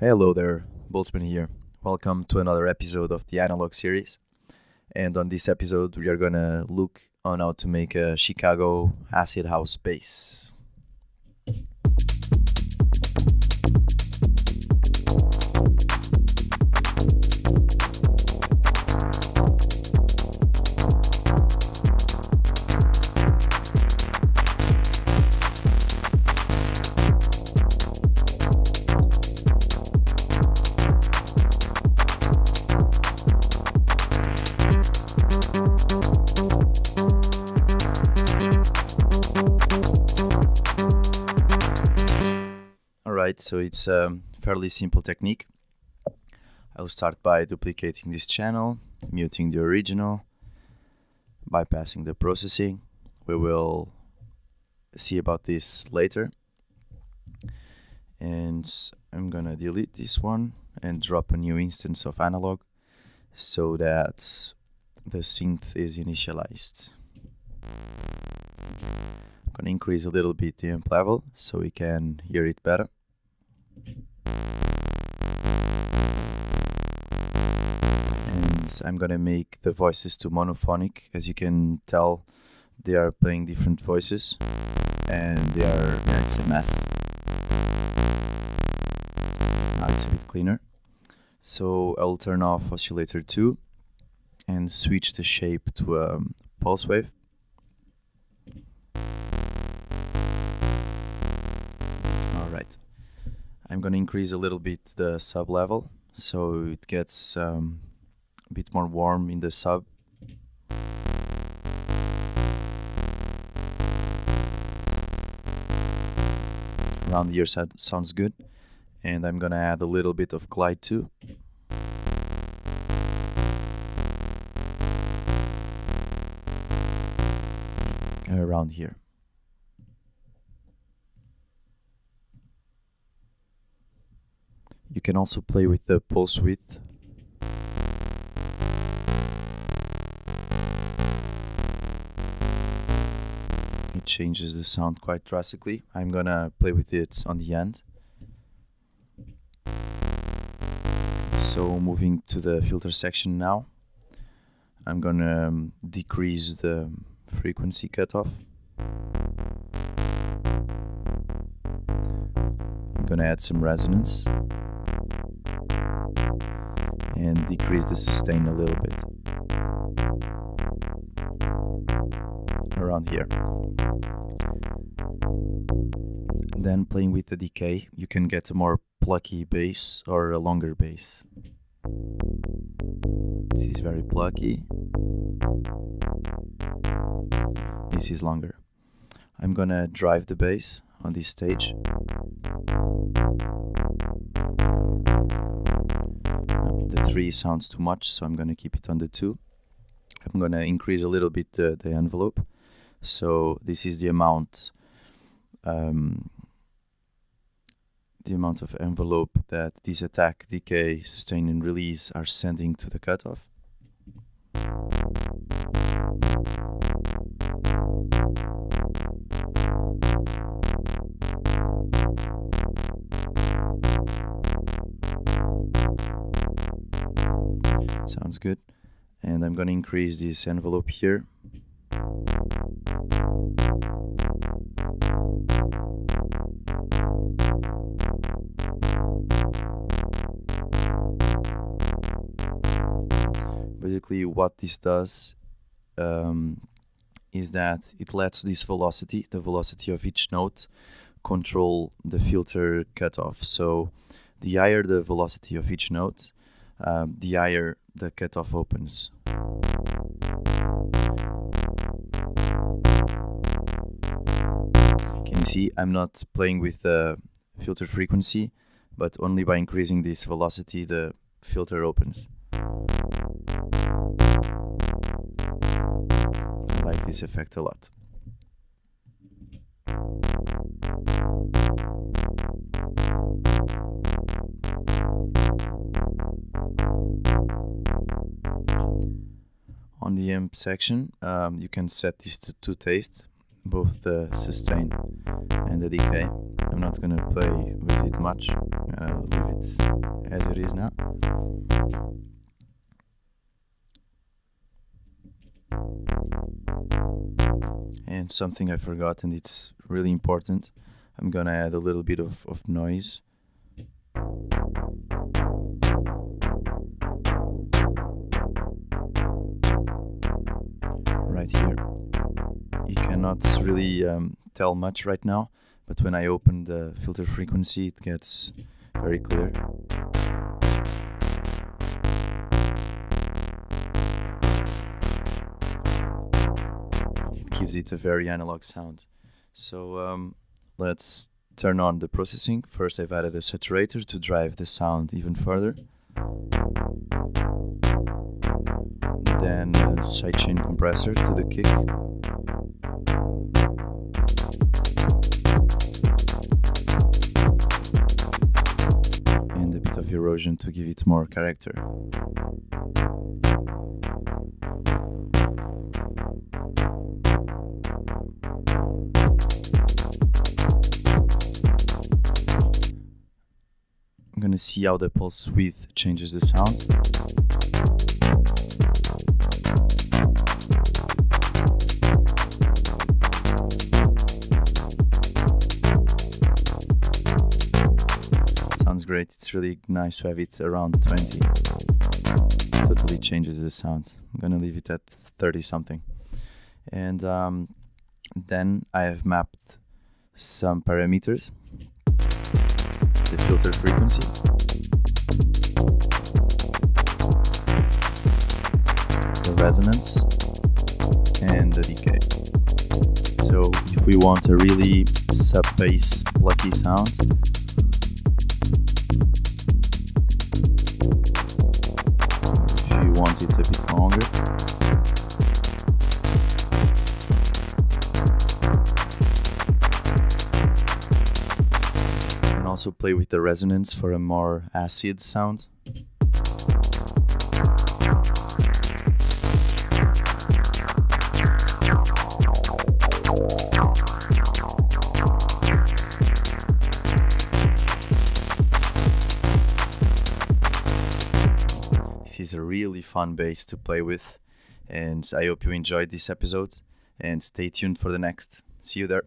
Hello there, Boltzman here. Welcome to another episode of the Analog series. And on this episode, we are gonna look on how to make a Chicago acid house bass. Alright, so it's a fairly simple technique. I'll start by duplicating this channel, muting the original, bypassing the processing. We will see about this later. And I'm gonna delete this one and drop a new instance of analog so that the synth is initialized. I'm gonna increase a little bit the amp level so we can hear it better. And I'm gonna make the voices to monophonic. As you can tell, they are playing different voices and it's a mess. Now it's a bit cleaner. So I'll turn off oscillator 2 and switch the shape to a pulse wave. Alright. I'm gonna increase a little bit the sub level so it gets a bit more warm in the sub. Around here sounds good. And I'm gonna add a little bit of glide too. Around here. You can also play with the pulse width. It changes the sound quite drastically. I'm gonna play with it on the end. So moving to the filter section now, I'm gonna decrease the frequency cutoff. I'm gonna add some resonance and decrease the sustain a little bit. Around here. Then playing with the decay, you can get a more plucky bass or a longer bass. This is very plucky. This is longer. I'm gonna drive the bass on this stage. The 3 sounds too much, so I'm gonna keep it on the 2. I'm gonna increase a little bit the envelope. So this is the amount of envelope that this attack, decay, sustain and release are sending to the cutoff. Sounds good. And I'm gonna increase this envelope here. Basically what this does is that it lets this velocity, the velocity of each note, control the filter cutoff. So the higher the velocity of each note, the higher the cutoff opens. Can you see I'm not playing with the filter frequency, but only by increasing this velocity the filter opens. I like this effect a lot. On the amp section, you can set this to taste. both the sustain and the decay. I'm not gonna play with it much. I'll leave it as it is now. And something I forgot, and it's really important, I'm gonna add a little bit of noise. Right here. You cannot really tell much right now, but when I open the filter frequency, it gets very clear. It gives it a very analog sound. So let's turn on the processing. First, I've added a saturator to drive the sound even further. Then a sidechain compressor to the kick. And a bit of erosion to give it more character. I'm gonna see how the pulse width changes the sound. Sounds great. It's really nice to have it around 20. Totally changes the sound. I'm gonna leave it at 30 something. And then I have mapped some parameters. The filter frequency, the resonance, and the decay. So if we want a really sub-bass plucky sound, if you want it a bit longer, also play with the resonance for a more acid sound. This is a really fun bass to play with, and I hope you enjoyed this episode, and stay tuned for the next. See you there.